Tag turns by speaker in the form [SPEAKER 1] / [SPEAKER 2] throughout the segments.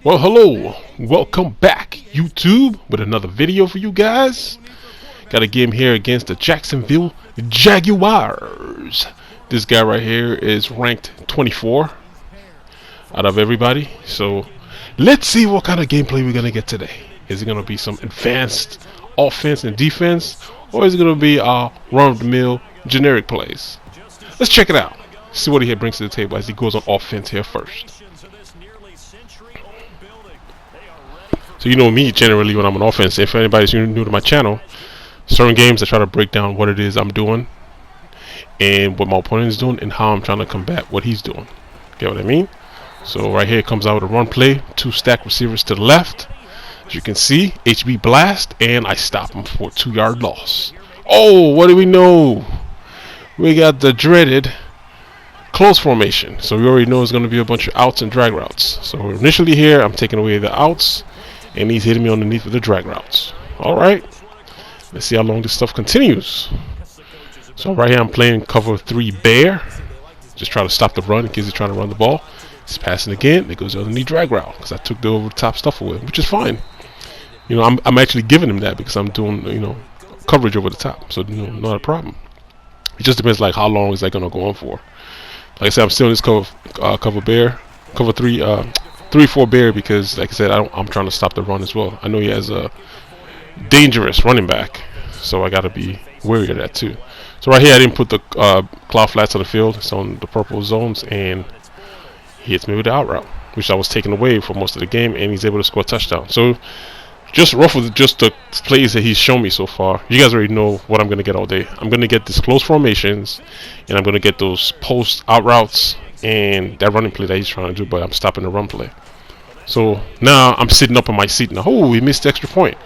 [SPEAKER 1] Well, hello, welcome back, YouTube, with another video for you guys. Got a game here against the Jacksonville Jaguars. This guy right here is ranked 24 out of everybody. So let's see what kind of gameplay we're gonna get today. Is it gonna be some advanced offense and defense, or is it gonna be run-of-the-mill generic plays? Let's check it out. See what he brings to the table as he goes on offense here first. So you know me generally when I'm on offense. If anybody's new to my channel, certain games I try to break down what it is I'm doing and what my opponent is doing and how I'm trying to combat what he's doing. Get what I mean? So right here it comes out with a run play, two stacked receivers to the left. As you can see, HB blast, and I stop him for a 2-yard loss. Oh, what do we know? We got the dreaded close formation. So we already know it's going to be a bunch of outs and drag routes. So initially here I'm taking away the outs, and he's hitting me underneath with the drag routes. Alright, let's see how long this stuff continues. So right here I'm playing cover 3 bear. Just try to stop the run in case he's trying to run the ball. He's passing again. There goes the underneath drag route because I took the over the top stuff away, which is fine. You know, I'm actually giving him that because I'm doing, you know, coverage over the top. So, you know, not a problem. It just depends like how long is that gonna go on for. Like I said, I'm still in this cover bear, cover 3-4 bear because, like I said, I'm trying to stop the run as well. I know he has a dangerous running back, so I gotta be wary of that too. So right here, I didn't put the cloud flats on the field. It's on the purple zones, and he hits me with the out route, which I was taking away for most of the game, and he's able to score a touchdown. So just rough with just the plays that he's shown me so far. You guys already know what I'm gonna get all day. I'm gonna get these close formations, and I'm gonna get those post out routes and that running play that he's trying to do, but I'm stopping the run play. So now I'm sitting up in my seat now. Oh, he missed the extra point.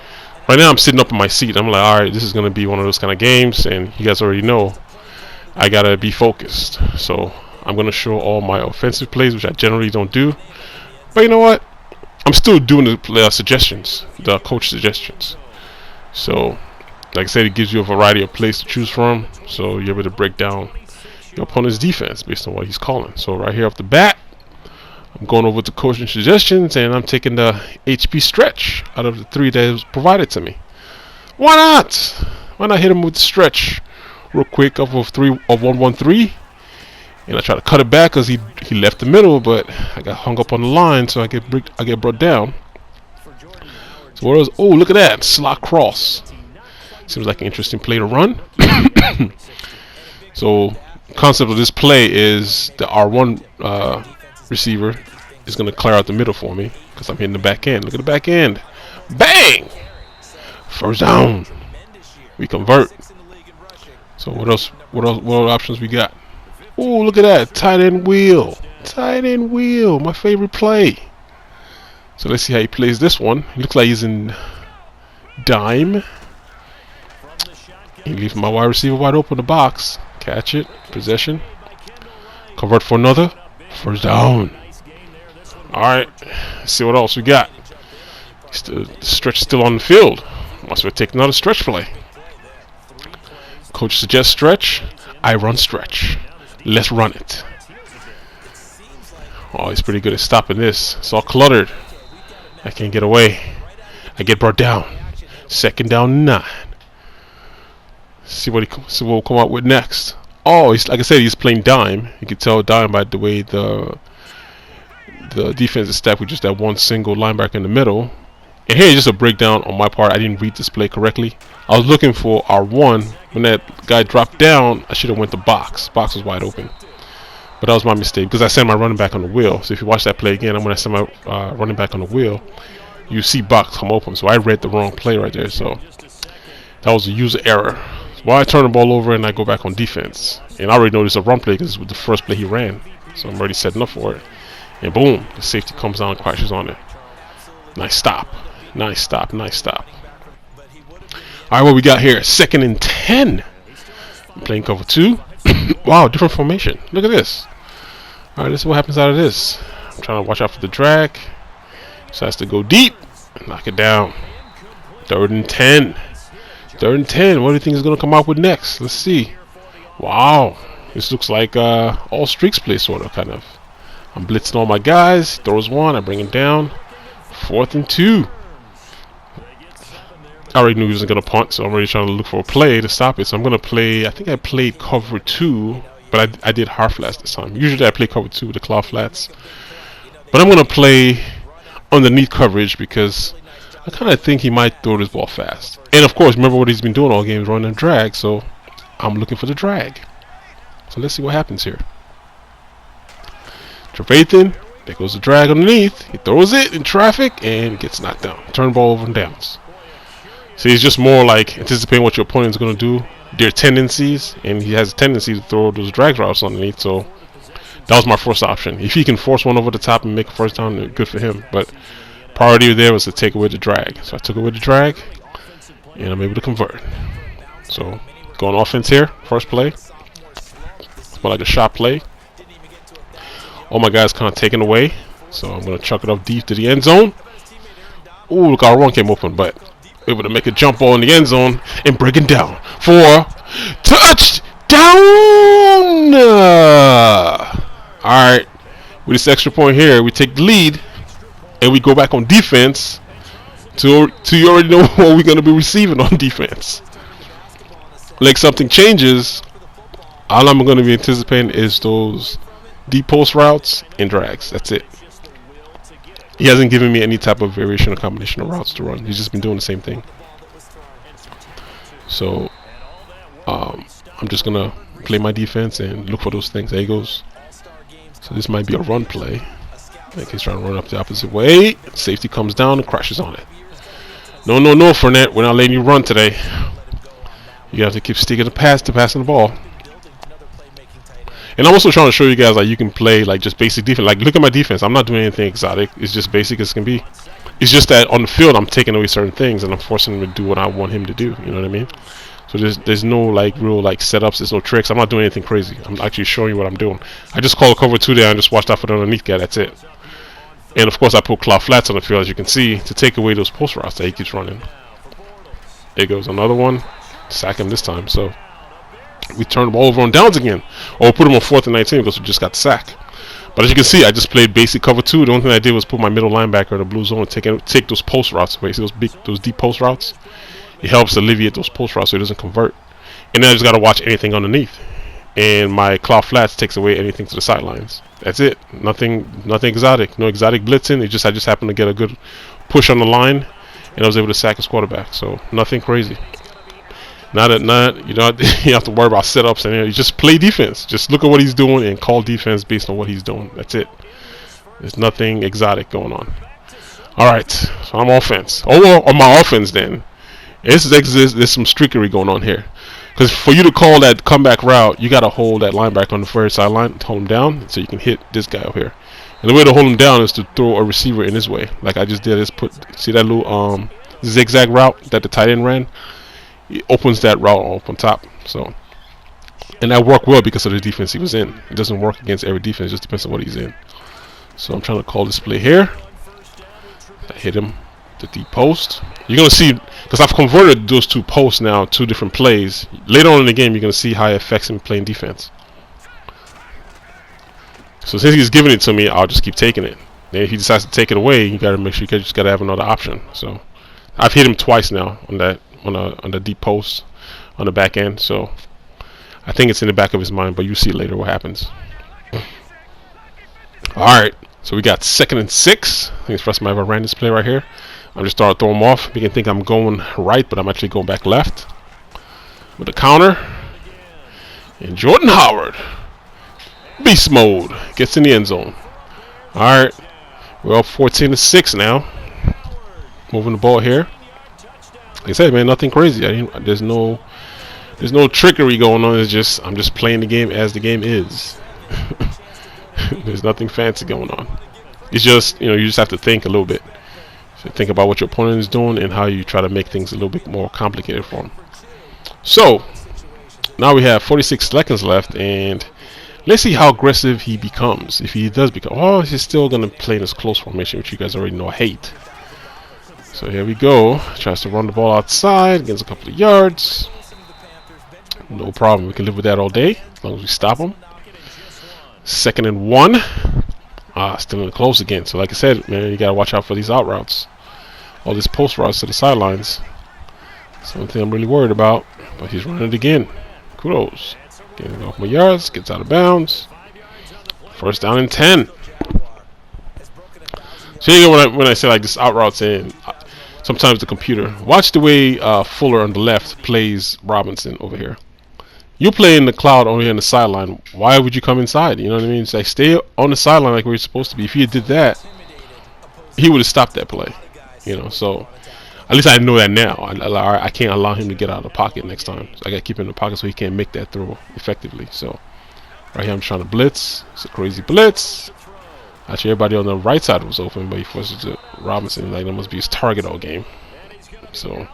[SPEAKER 1] Right now I'm sitting up in my seat. I'm like, alright, this is gonna be one of those kind of games, and you guys already know I gotta be focused. So I'm gonna show all my offensive plays, which I generally don't do. But you know what? I'm still doing the suggestions, the coach suggestions. So, like I said, it gives you a variety of plays to choose from. So you're able to break down your opponent's defense based on what he's calling. So right here off the bat, I'm going over to coaching suggestions, and I'm taking the HP stretch out of the 3 that was provided to me. Why not? Why not hit him with the stretch real quick of 1-1-3? And I try to cut it back because he left the middle, but I got hung up on the line, so I get brought down. So what else? Oh, look at that slot cross. Seems like an interesting play to run. So concept of this play is the R1 receiver is going to clear out the middle for me because I'm hitting the back end. Look at the back end. Bang! First down. We convert. So what else? What other options we got? Oh, look at that. Tight end wheel. Tight end wheel. My favorite play. So let's see how he plays this one. He looks like he's in dime. He leaves my wide receiver wide open in the box. Catch it. Possession. Convert for another. First down. Alright. Let's see what else we got. The stretch still on the field. Must we take another stretch play. Coach suggests stretch. I run stretch. Let's run it. Oh, he's pretty good at stopping this. It's all cluttered. I can't get away. I get brought down. Second down 9. See what we'll come out with next. Oh, he's, like I said, he's playing dime. You can tell dime by the way the defense is stacked with just that one single linebacker in the middle. And here, just a breakdown on my part. I didn't read this play correctly. I was looking for R1. When that guy dropped down, I should have went to box. Box was wide open. But that was my mistake because I sent my running back on the wheel. So if you watch that play again, I'm going to send my running back on the wheel. You see box come open. So I read the wrong play right there. So that was a user error. So while I turn the ball over and I go back on defense. And I already know this is a run play because this was the first play he ran. So I'm already setting up for it. And boom, the safety comes down and crashes on it. Nice stop. Nice stop. Nice stop. Alright, what we got here? 2nd and 10. I'm playing cover 2. Wow, different formation. Look at this. Alright, let's see what happens out of this. I'm trying to watch out for the drag. So has to go deep. Knock it down. 3rd and 10. 3rd and 10. What do you think is going to come out with next? Let's see. Wow. This looks like all streaks play, sort of, kind of. I'm blitzing all my guys. Throws one. I bring him down. 4th and 2. I already knew he wasn't going to punt, so I'm already trying to look for a play to stop it. So I'm going to play, I think I played cover 2, but I did hard flats this time. Usually I play cover 2 with the cloud flats. But I'm going to play underneath coverage because I kind of think he might throw this ball fast. And of course, remember what he's been doing all game, running a drag, so I'm looking for the drag. So let's see what happens here. Trevathan, there goes the drag underneath. He throws it in traffic and gets knocked down. Turn ball over and downs. So it's just more like anticipating what your opponent's going to do, their tendencies, and he has a tendency to throw those drag routes underneath. So that was my first option. If he can force one over the top and make a first down, good for him. But priority there was to take away the drag. So I took away the drag, and I'm able to convert. So going offense here, first play. It's more like a shot play. All my guys kind of taken away, so I'm going to chuck it up deep to the end zone. Ooh, look, our run came open, but able to make a jump ball in the end zone and break it down for touchdown. Alright, with this extra point here, we take the lead and we go back on defense to you already know what we're going to be receiving on defense. Like something changes, all I'm going to be anticipating is those deep post routes and drags. That's it. He hasn't given me any type of variation or combination of routes to run. He's just been doing the same thing. So I'm just gonna play my defense and look for those things. There he goes. So this might be a run play. Like he's trying to run up the opposite way. Safety comes down and crashes on it. No, Fournette. We're not letting you run today. You have to keep sticking to passing the ball. And I'm also trying to show you guys like you can play like just basic defense. Like look at my defense. I'm not doing anything exotic. It's just basic as can be. It's just that on the field I'm taking away certain things and I'm forcing him to do what I want him to do. You know what I mean? So there's no like real like setups. There's no tricks. I'm not doing anything crazy. I'm actually showing you what I'm doing. I just call a cover 2 there and just watch out for the underneath guy. That's it. And of course I put cloud flats on the field as you can see to take away those post routes that he keeps running. There goes another one. Sack him this time. So we turn the ball over on downs again, or put him on 4th and 19 because we just got sacked. But as you can see, I just played basic cover 2. The only thing I did was put my middle linebacker in the blue zone and take those post routes away. See those deep post routes? It helps alleviate those post routes so it doesn't convert. And then I just got to watch anything underneath. And my cloud flats takes away anything to the sidelines. That's it. Nothing exotic. No exotic blitzing. I just happened to get a good push on the line, and I was able to sack his quarterback. So nothing crazy. You don't have to worry about setups and you just play defense. Just look at what he's doing and call defense based on what he's doing. That's it. There's nothing exotic going on. Alright, so I'm offense. On my offense then, there's some streakery going on here. Because for you to call that comeback route, you got to hold that linebacker on the first sideline, hold him down so you can hit this guy up here. And the way to hold him down is to throw a receiver in his way. Like I just did. See that little zigzag route that the tight end ran? It opens that route up on top. So, and that worked well because of the defense he was in. It doesn't work against every defense; it just depends on what he's in. So I'm trying to call this play here. I hit him the deep post. You're gonna see because I've converted those 2 posts now, 2 different plays. Later on in the game, you're gonna see how it affects him playing defense. So since he's giving it to me, I'll just keep taking it. And if he decides to take it away, you gotta make sure you just gotta have another option. So I've hit him twice now on that. On the deep post on the back end, so I think it's in the back of his mind, but you see later what happens. Alright, so we got 2nd and 6. I think it's the first time I ever ran this play right here. I'm just starting to throw him off. You can think I'm going right, but I'm actually going back left with a counter. And Jordan Howard, beast mode, gets in the end zone. Alright, we're up 14-6 now. Moving the ball here. Like I said, man, nothing crazy. There's no trickery going on. It's just I'm just playing the game as the game is. There's nothing fancy going on. It's just you just have to think a little bit. So think about what your opponent is doing and how you try to make things a little bit more complicated for them. So now we have 46 seconds left, and let's see how aggressive he becomes. If he does become, he's still gonna play in this close formation, which you guys already know I hate. So here we go. Tries to run the ball outside, gets a couple of yards. No problem. We can live with that all day as long as we stop him. 2nd and 1. Still in the close again. So like I said, man, you gotta watch out for these out routes. All these post routes to the sidelines. Something I'm really worried about. But he's running it again. Kudos. Getting off my yards, gets out of bounds. First down and 10. So you know when I say like this out routes in, sometimes the computer. Watch the way Fuller on the left plays Robinson over here. You play in the cloud over here on the sideline. Why would you come inside? You know what I mean? It's like stay on the sideline like where you're supposed to be. If he did that, he would have stopped that play. You know, so at least I know that now. I can't allow him to get out of the pocket next time. So I got to keep him in the pocket so he can't make that throw effectively. So right here I'm trying to blitz. It's a crazy blitz. Actually, everybody on the right side was open, but he forces it to Robinson. Like that must be his target all game. So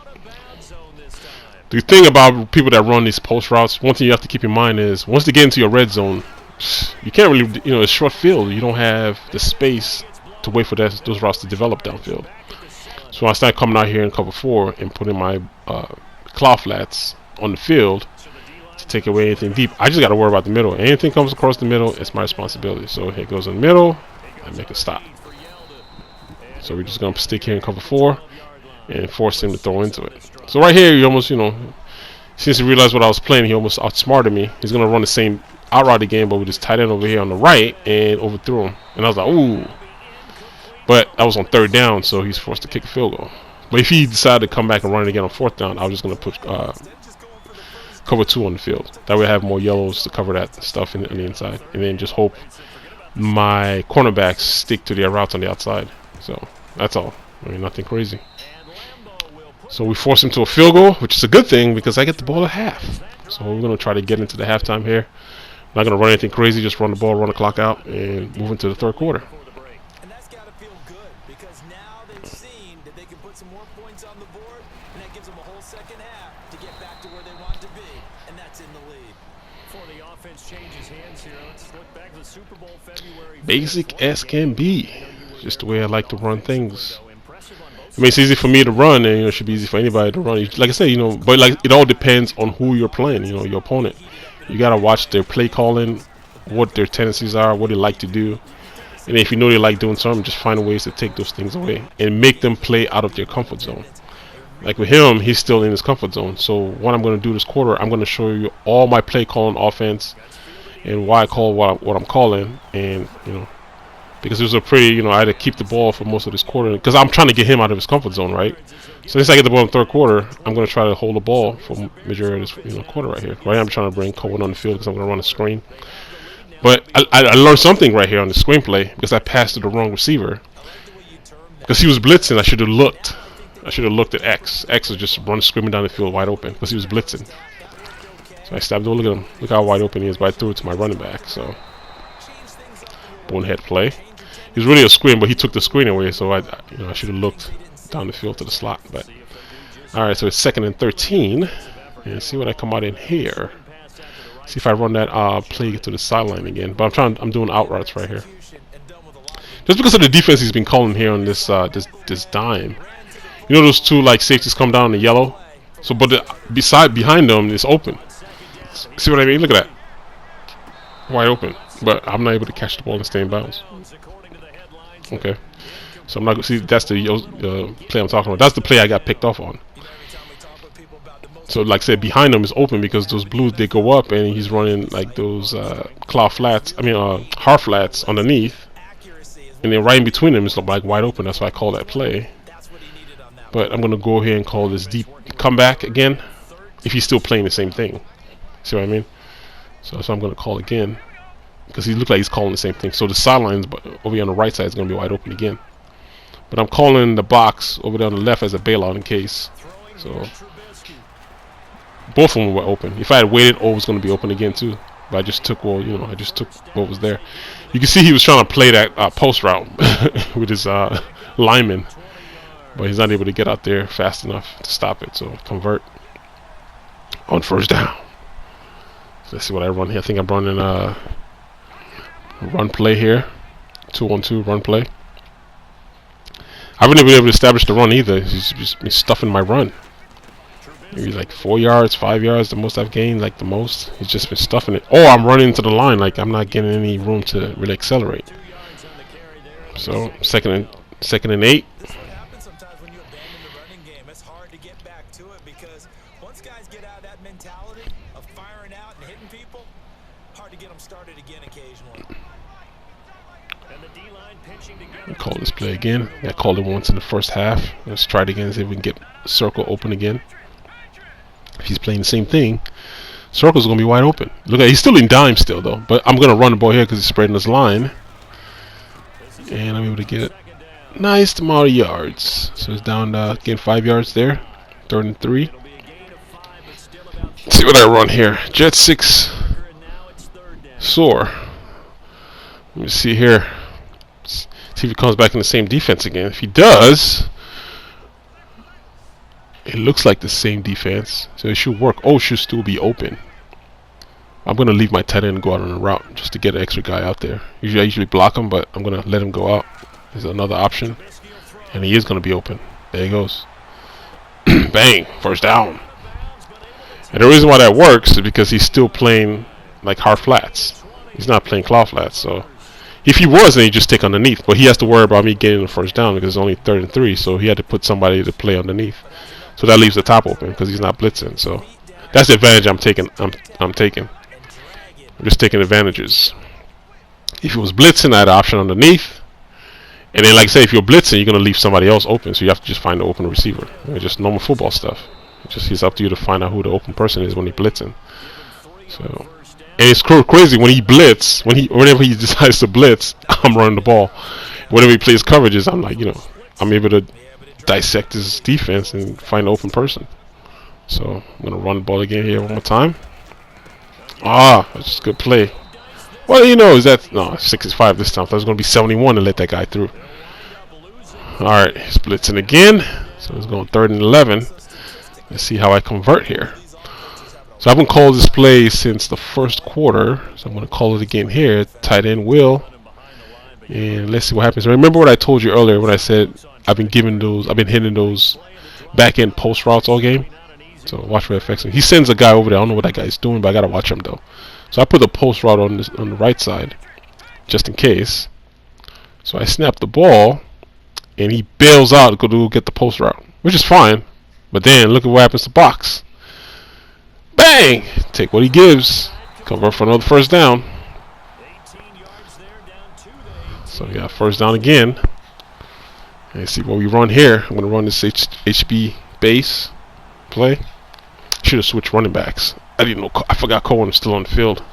[SPEAKER 1] the thing about people that run these post routes, one thing you have to keep in mind is once they get into your red zone, you can't really, you know, it's short field. You don't have the space to wait for those routes to develop downfield. So I start coming out here in cover 4 and putting my claw flats on the field to take away anything deep. I just got to worry about the middle. Anything comes across the middle, it's my responsibility. So here it goes in the middle. I make a stop. So we're just going to stick here in cover 4 and force him to throw into it. So right here, he almost, you know, since he realized what I was playing, he almost outsmarted me. He's going to run the same out route again, but with his tight end over here on the right and overthrew him. And I was like, ooh. But that was on 3rd down, so he's forced to kick a field goal. But if he decided to come back and run it again on 4th down, I was just going to put cover 2 on the field. That way I have more yellows to cover that stuff on the inside. And then just hope my cornerbacks stick to their routes on the outside. So that's all. I mean, nothing crazy. So we force him to a field goal, which is a good thing because I get the ball at half. So we're going to try to get into the halftime here. Not going to run anything crazy, just run the ball, run the clock out, and move into the 3rd quarter.
[SPEAKER 2] And that's got to feel good because now they've seen that they can put some more points on the board, and that gives them a whole second half to get back to where they want to be, and that's in the lead. Before the offense changes hands here, let's look back to the Super Bowl February.
[SPEAKER 1] Basic as can be. Just the way I like to run things. I mean, it's easy for me to run, and you know, it should be easy for anybody to run. Like I said, you know, but like it all depends on who you're playing. You know, your opponent. You gotta watch their play calling, what their tendencies are, what they like to do, and if you know they like doing something, just find ways to take those things away and make them play out of their comfort zone. Like with him, he's still in his comfort zone. So what I'm gonna do this quarter, I'm gonna show you all my play calling offense and why I call what I'm calling, and you know. Because it was a pretty, you know, I had to keep the ball for most of this quarter because I'm trying to get him out of his comfort zone, right? So since I get the ball in the 3rd quarter, I'm going to try to hold the ball for majority of this, you know, quarter right here. Right, I'm trying to bring Cohen on the field because I'm going to run a screen. But I learned something right here on the screenplay because I passed to the wrong receiver. Because he was blitzing, I should have looked. I should have looked at X. X was just running, screaming down the field wide open because he was blitzing. So I stopped. Look at him. Look how wide open he is. But I threw it to my running back. So bonehead play. He was really a screen, but he took the screen away, so I should have looked down the field to the slot. But all right, so it's 2nd and 13, and see what I come out in here. See if I run that play to the sideline again. But I'm doing out routes right here, just because of the defense he's been calling here on this this dime. You know those two like safeties come down in the yellow, so but behind them is open. See what I mean? Look at that, wide open. But I'm not able to catch the ball and stay in bounds. Okay, so I'm not going to see. That's the play I'm talking about. That's the play I got picked off on. So, like I said, behind him is open because those blues, they go up, and he's running like those claw flats. I mean, hard flats underneath, and then right in between them is like wide open. That's why I call that play. But I'm going to go ahead and call this deep comeback again. If he's still playing the same thing, see what I mean? So I'm going to call again. Because he looked like he's calling the same thing. So the sidelines over here on the right side is going to be wide open again. But I'm calling the box over there on the left as a bailout in case. So both of them were open. If I had waited, O was going to be open again too. But I just took I just took what was there. You can see he was trying to play that post route with his lineman. But he's not able to get out there fast enough to stop it. So convert on 1st down. So let's see what I run here. I think I'm running run play here, 2-on-2 run play. I haven't been able to establish the run either. He's just been stuffing my run. Maybe like 4 yards, 5 yards, the most I've gained, like the most. He's just been stuffing it. Oh, I'm running into the line, like I'm not getting any room to really accelerate. So second and 8.
[SPEAKER 2] This is what happens sometimes when you abandon the running game. It's hard to get back to it because once guys get out of that mentality of firing out and hitting people, hard to get them started again occasionally.
[SPEAKER 1] We call this play again. I called it once in the first half. Let's try it again, see if we can get circle open again. If he's playing the same thing, circle's gonna be wide open. Look at, he's still in dime still though, but I'm gonna run the ball here because he's spreading his line, and I'm able to get it. Nice amount of yards. So it's down getting 5 yards there. 3rd and 3. Let's see what I run here. Jet 6. Soar. Let me see here. See if he comes back in the same defense again. If he does, it looks like the same defense, so it should work. Oh, it should still be open. I'm gonna leave my tight end and go out on a route just to get an extra guy out there. I usually block him, but I'm gonna let him go out. There's another option, and he is gonna be open. There he goes. Bang! First down. And the reason why that works is because he's still playing like hard flats. He's not playing cloud flats. So if he was, then he'd just take underneath. But he has to worry about me getting the first down because it's only 3rd and 3. So he had to put somebody to play underneath. So that leaves the top open because he's not blitzing. So that's the advantage I'm taking. I'm just taking advantages. If it was blitzing, I had an option underneath. And then, like I say, if you're blitzing, you're gonna leave somebody else open. So you have to just find the open receiver. Just normal football stuff. It's up to you to find out who the open person is when he's blitzing. So, and it's crazy when he blitz. Whenever he decides to blitz, I'm running the ball. Whenever he plays coverages, I'm like, I'm able to dissect his defense and find the open person. So I'm gonna run the ball again here one more time. That's just a good play. What do you know? Is that no 65 this time? I thought it was gonna be 71 to let that guy through. Alright, he's blitzing again. So it's going 3rd and 11. Let's see how I convert here. So I haven't called this play since the first quarter. So I'm gonna call it again here. Tight end Will. And let's see what happens. Remember what I told you earlier when I said I've been hitting those back end post routes all game. So watch for it affects him. He sends a guy over there. I don't know what that guy's doing, but I gotta watch him though. So I put the post route on the right side, just in case. So I snap the ball, and he bails out to go get the post route, which is fine. But then look at what happens to box. Bang! Take what he gives. Convert for another first down. So we got first down again. And see what we run here. I'm gonna run this HB base play. Should have switched running backs. I didn't know. I forgot Cohen was still on the field.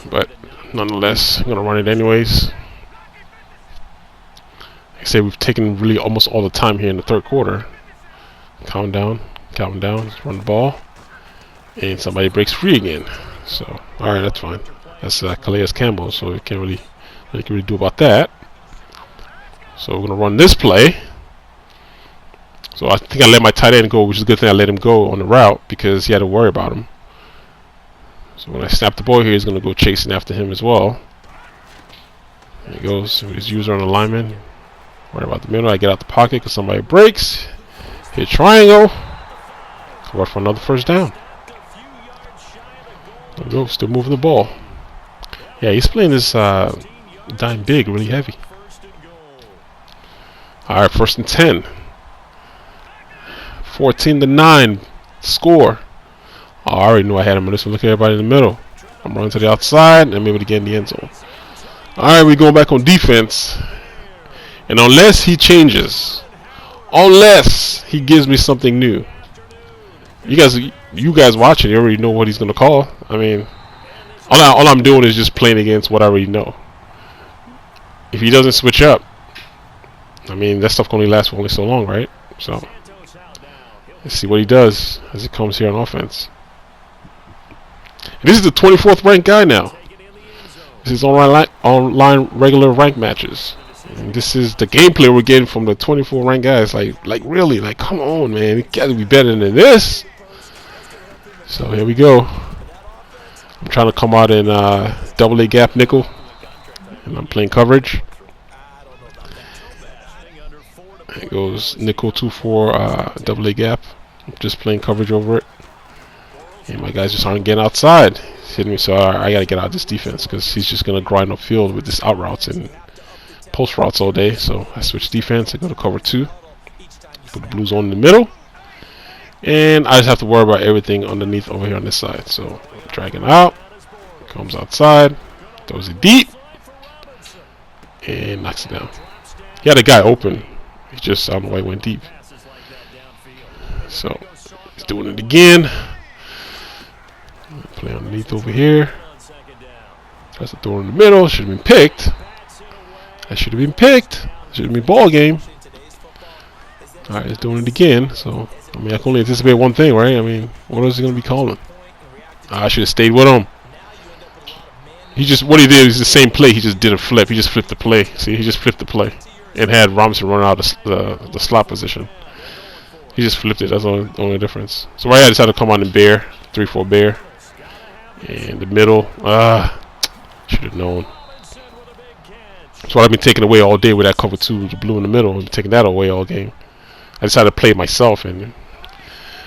[SPEAKER 1] But nonetheless, I'm gonna run it anyways. Like I say, we've taken really almost all the time here in the 3rd quarter. Calm down. Let's run the ball, and somebody breaks free again. So all right, that's fine. That's Calais Campbell, so we can't really do about that. So we're gonna run this play. So I think I let my tight end go, which is a good thing. I let him go on the route because he had to worry about him. So when I snap the ball here, he's gonna go chasing after him as well. There he goes with his user on the lineman. Worry about the middle. I get out the pocket because somebody breaks. Hit triangle. Come out for another first down. There we go. Still moving the ball. Yeah, he's playing this dime big, really heavy. All right, 1st and 10. 14-9 score. I already knew I had him on this one. Look at everybody in the middle. I'm running to the outside, and I'm able to get in the end zone. All right, we're going back on defense. And unless he changes, unless he gives me something new, you guys watching, you already know what he's going to call. I mean, all I'm doing is just playing against what I already know. If he doesn't switch up, I mean, that stuff can only last for only so long, right? So let's see what he does as it comes here on offense. And this is the 24th ranked guy now. This is online regular rank matches. And this is the gameplay we're getting from the 24 ranked guys. Like really, like come on, man, you gotta be better than this. So here we go. I'm trying to come out in double A gap nickel, and I'm playing coverage. There goes nickel 2-4 double A gap. I'm just playing coverage over it. And my guys just aren't getting outside. hitting me. So I gotta get out of this defense because he's just gonna grind upfield with this out routes and post routes all day. So I switch defense. I go to cover 2. Put the blue zone in the middle, and I just have to worry about everything underneath over here on this side. So dragging out, comes outside, throws it deep, and knocks it down. He had a guy open. He just, I don't know why he went deep. So he's doing it again. Play underneath over here. Tries to throw in the middle. Should have been picked. That should have been picked. Should have been ball game. Alright, he's doing it again. So, I mean, I can only anticipate one thing, right? I mean, what else is he going to be calling? I should have stayed with him. He just, what he did is the same play. He just did a flip. He just flipped the play. See, he just flipped the play. And had Robinson run out of the slot position. He just flipped it. That's the only difference. So right here, I decided to come on and bear. 3-4 bear. And the middle. Should have known. That's what I've been taking away all day with that cover 2, the blue in the middle. I've been taking that away all game. I decided to play myself, and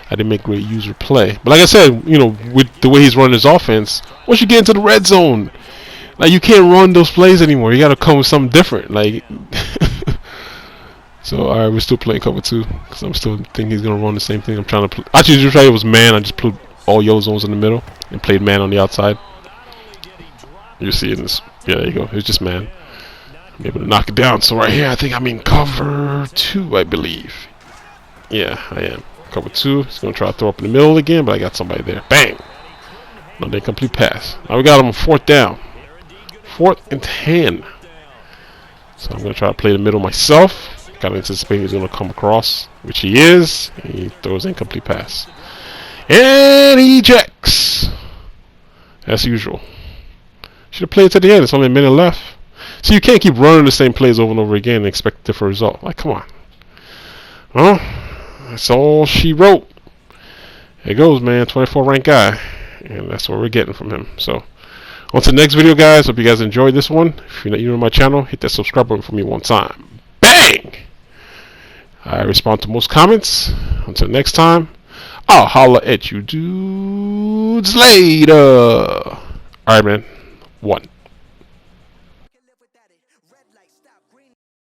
[SPEAKER 1] I didn't make great user play. But like I said, you know, with the way he's running his offense, once you get into the red zone, like, you can't run those plays anymore. You got to come with something different. Like, so alright, we're still playing cover 2 because I'm still thinking he's gonna run the same thing. I'm trying to actually just try. It was man. I just put all yellow zones in the middle and played man on the outside. You see it in this. Yeah, there you go. It was just man. I'm able to knock it down. So right here, I think I'm in cover 2, I believe. Yeah, I am. Cover 2. He's gonna try to throw up in the middle again, but I got somebody there. Bang! Another incomplete pass. Now we got him on 4th down. 4th and 10. So I'm gonna try to play the middle myself. Gotta anticipate he's gonna come across, which he is. And he throws an incomplete pass. And he ejects. As usual. Should have played it to the end. It's only a minute left. So you can't keep running the same plays over and over again and expect a different result. Like, come on. Well, that's all she wrote. There it goes, man. 24 ranked guy. And that's what we're getting from him. So, on to the next video, guys. Hope you guys enjoyed this one. If you're not new to my channel, hit that subscribe button for me one time. Bang! I respond to most comments. Until next time, I'll holla at you dudes later. Alright, man. 1.